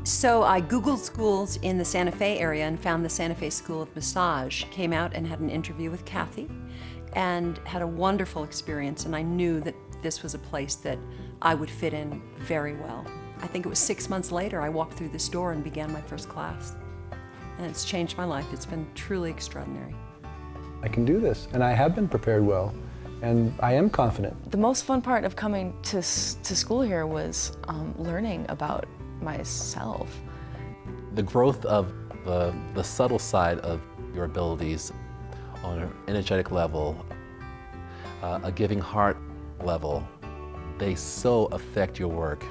So I Googled schools in the Santa Fe area and found the Santa Fe School of Massage. Came out and had an interview with Kathy and had a wonderful experience, and I knew that this was a place that I would fit in very well. I think it was 6 months later I walked through this door and began my first class. And it's changed my life. It's been truly extraordinary. I can do this, and I have been prepared well, and I am confident. The most fun part of coming to school here was learning about myself. The growth of the subtle side of your abilities on an energetic level, a giving heart level, they so affect your work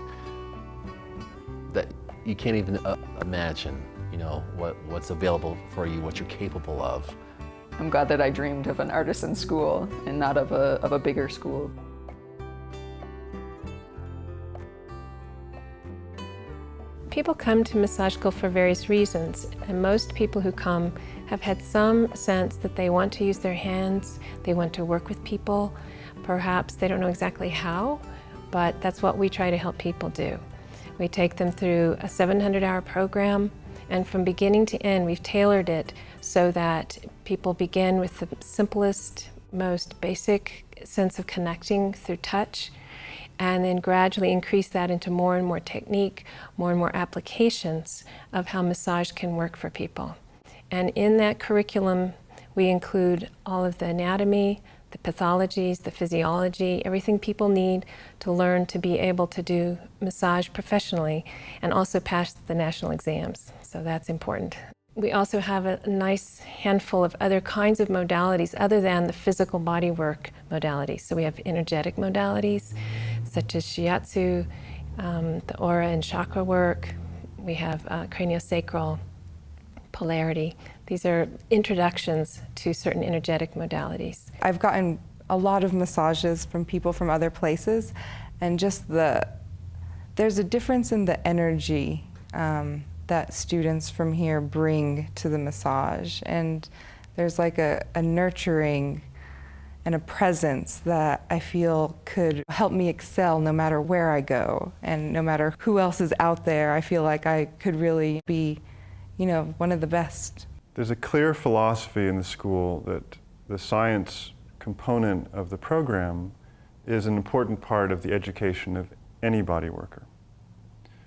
that you can't even imagine, you know, what's available for you, what you're capable of. I'm glad that I dreamed of an artisan school and not of a bigger school. People come to massage school for various reasons, and most people who come have had some sense that they want to use their hands, they want to work with people. Perhaps they don't know exactly how, but that's what we try to help people do. We take them through a 700-hour program, and from beginning to end, we've tailored it so that people begin with the simplest, most basic sense of connecting through touch, and then gradually increase that into more and more technique, more and more applications of how massage can work for people. And in that curriculum, we include all of the anatomy, the pathologies, the physiology, everything people need to learn to be able to do massage professionally and also pass the national exams. So that's important. We also have a nice handful of other kinds of modalities other than the physical body work modalities. So we have energetic modalities such as shiatsu, the aura and chakra work. We have craniosacral, polarity. These are introductions to certain energetic modalities. I've gotten a lot of massages from people from other places, and just there's a difference in the energy that students from here bring to the massage, and there's like a nurturing and a presence that I feel could help me excel no matter where I go, and no matter who else is out there. I feel like I could really be, you know, one of the best. There's a clear philosophy in the school that the science component of the program is an important part of the education of any body worker.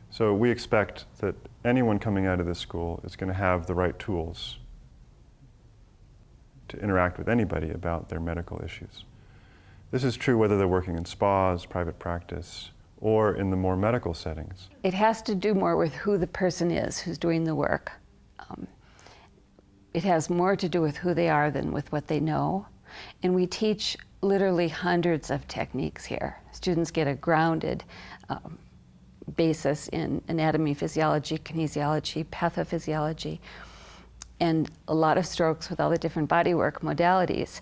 So we expect that anyone coming out of this school is going to have the right tools to interact with anybody about their medical issues. This is true whether they're working in spas, private practice, or in the more medical settings. It has to do more with who the person is who's doing the work. It has more to do with who they are than with what they know. And we teach literally hundreds of techniques here. Students get a grounded basis in anatomy, physiology, kinesiology, pathophysiology, and a lot of strokes with all the different bodywork modalities.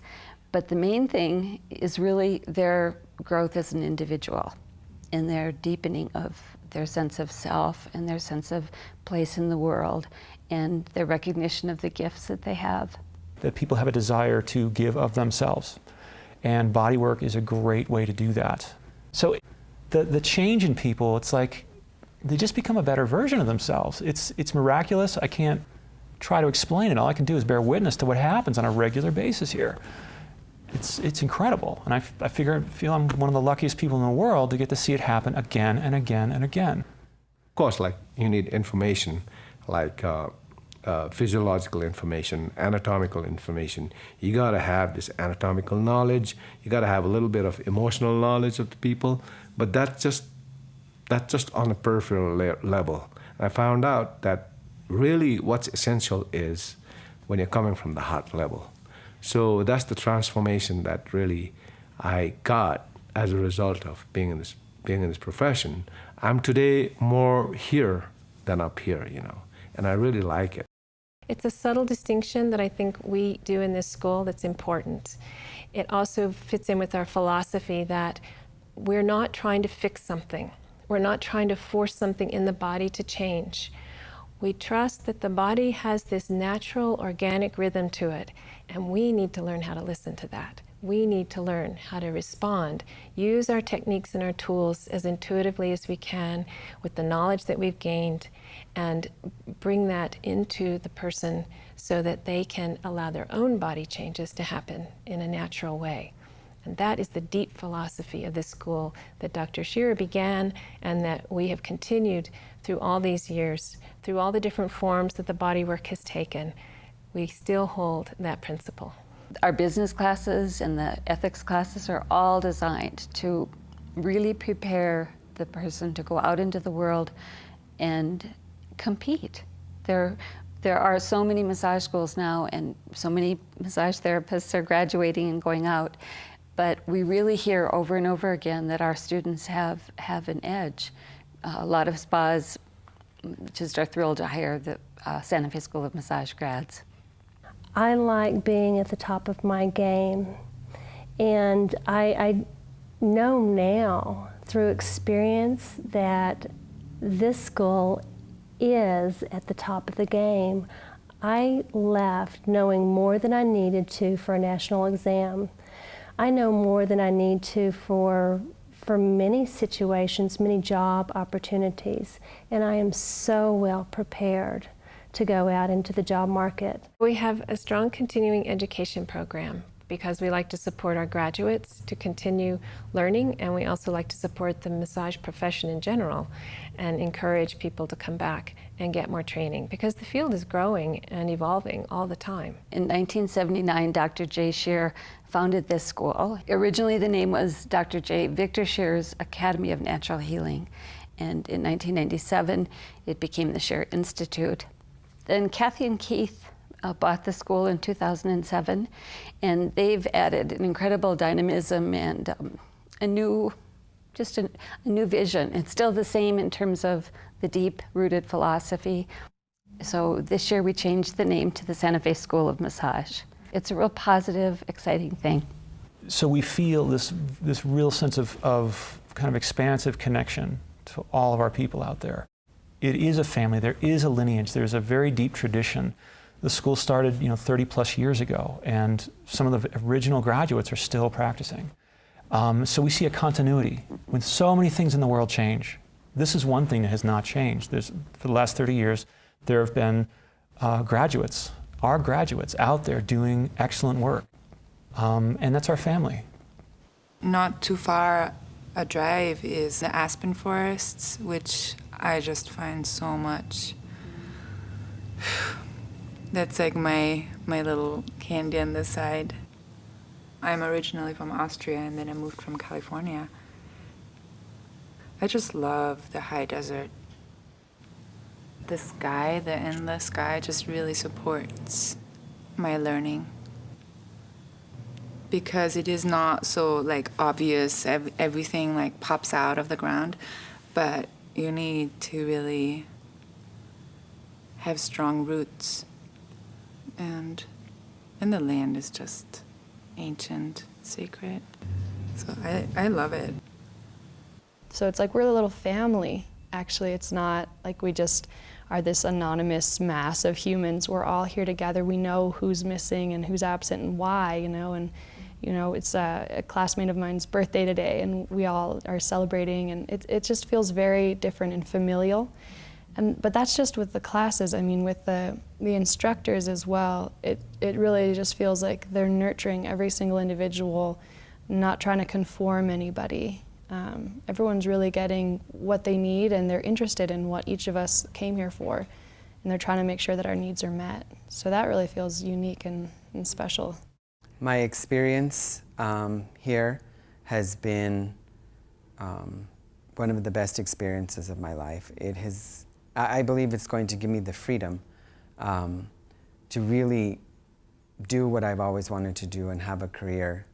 But the main thing is really their growth as an individual and their deepening of their sense of self and their sense of place in the world and their recognition of the gifts that they have. That people have a desire to give of themselves, and bodywork is a great way to do that. So the change in people, it's like they just become a better version of themselves. It's miraculous. I can't try to explain it. All I can do is bear witness to what happens on a regular basis here. It's incredible, and I feel I'm one of the luckiest people in the world to get to see it happen again and again and again. Of course, like, you need information, like physiological information, anatomical information. You got to have this anatomical knowledge. You got to have a little bit of emotional knowledge of the people, but that's just on a peripheral level. I found out that really what's essential is when you're coming from the heart level. So that's the transformation that really I got as a result of being in this profession. I'm today more here than up here, you know, and I really like it. It's a subtle distinction that I think we do in this school that's important. It also fits in with our philosophy that we're not trying to fix something. We're not trying to force something in the body to change. We trust that the body has this natural, organic rhythm to it, and we need to learn how to listen to that. We need to learn how to respond, use our techniques and our tools as intuitively as we can with the knowledge that we've gained, and bring that into the person so that they can allow their own body changes to happen in a natural way. And that is the deep philosophy of this school that Dr. Shearer began and that we have continued through all these years, through all the different forms that the bodywork has taken. We still hold that principle. Our business classes and the ethics classes are all designed to really prepare the person to go out into the world and compete. There are so many massage schools now, and so many massage therapists are graduating and going out, but we really hear over and over again that our students have an edge. A lot of spas just are thrilled to hire the Santa Fe School of Massage grads. I like being at the top of my game, and I know now through experience that this school is at the top of the game. I left knowing more than I needed to for a national exam. I know more than I need to for many situations, many job opportunities, and I am so well prepared to go out into the job market. We have a strong continuing education program because we like to support our graduates to continue learning, and we also like to support the massage profession in general and encourage people to come back and get more training because the field is growing and evolving all the time. In 1979, Dr. J. Shearer founded this school. Originally the name was Dr. J. Victor Shearer's Academy of Natural Healing, and in 1997 it became the Shearer Institute. Then Kathy and Keith bought the school in 2007, and they've added an incredible dynamism and a new vision. It's still the same in terms of the deep-rooted philosophy. So this year we changed the name to the Santa Fe School of Massage. It's a real positive, exciting thing. So we feel this real sense of kind of expansive connection to all of our people out there. It is a family, there is a lineage, there's a very deep tradition. The school started 30 plus years ago, and some of the original graduates are still practicing. So we see a continuity. When so many things in the world change, this is one thing that has not changed. For the last 30 years, there have been graduates, our graduates out there doing excellent work, and that's our family. Not too far a drive is the aspen forests, which I just find so much. That's like my little candy on this side. I'm originally from Austria, and then I moved from California. I just love the high desert. The sky, the endless sky, just really supports my learning. Because it is not so like obvious, everything like pops out of the ground, but you need to really have strong roots. And the land is just ancient, sacred. So I love it. So it's like we're a little family, actually. It's not like we just are this anonymous mass of humans. We're all here together. We know who's missing and who's absent and why, and it's a classmate of mine's birthday today, and we all are celebrating, and it just feels very different and familial. But that's just with the classes. I mean, with the instructors as well, it really just feels like they're nurturing every single individual, not trying to conform anybody. Everyone's really getting what they need, and they're interested in what each of us came here for, and they're trying to make sure that our needs are met. So that really feels unique and special. My experience here has been one of the best experiences of my life. I believe it's going to give me the freedom to really do what I've always wanted to do and have a career,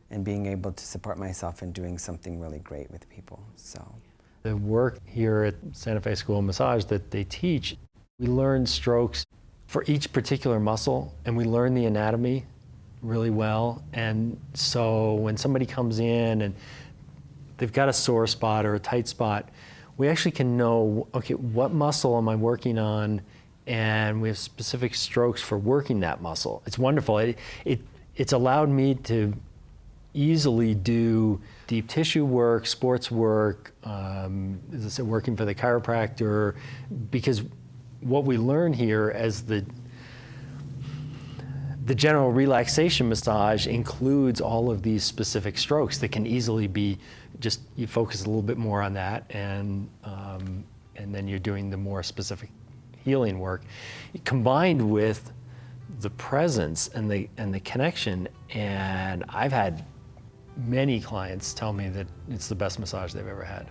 and being able to support myself in doing something really great with people. So the work here at Santa Fe School of Massage that they teach, we learn strokes for each particular muscle, and we learn the anatomy really well. And so when somebody comes in and they've got a sore spot or a tight spot, we actually can know, okay, what muscle am I working on? And we have specific strokes for working that muscle. It's wonderful. It's allowed me to easily do deep tissue work, sports work, as I said, working for the chiropractor, because what we learn here as the general relaxation massage includes all of these specific strokes that can easily be just, you focus a little bit more on that, and then you're doing the more specific healing work, combined with the presence and the connection. And I've had many clients tell me that it's the best massage they've ever had.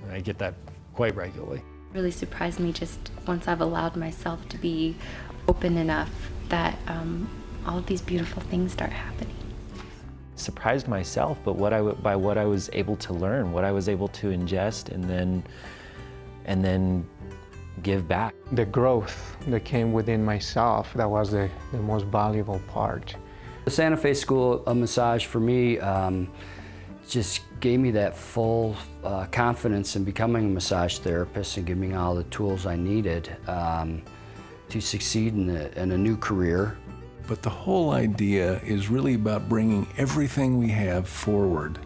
And I get that quite regularly. Really surprised me just once I've allowed myself to be open enough that all of these beautiful things start happening. Surprised myself, but by what I was able to learn, what I was able to ingest, and then give back. The growth that came within myself, that was the most valuable part. The Santa Fe School of Massage for me just gave me that full confidence in becoming a massage therapist and giving me all the tools I needed to succeed in a new career. But the whole idea is really about bringing everything we have forward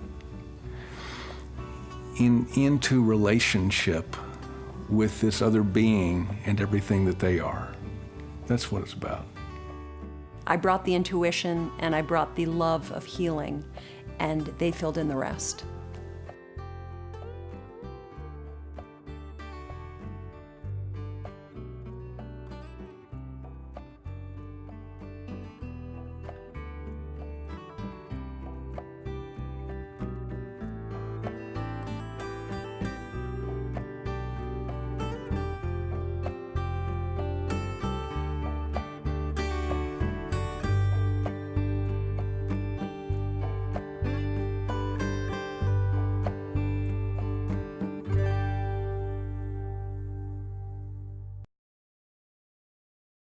into relationship with this other being and everything that they are. That's what it's about. I brought the intuition and I brought the love of healing, and they filled in the rest.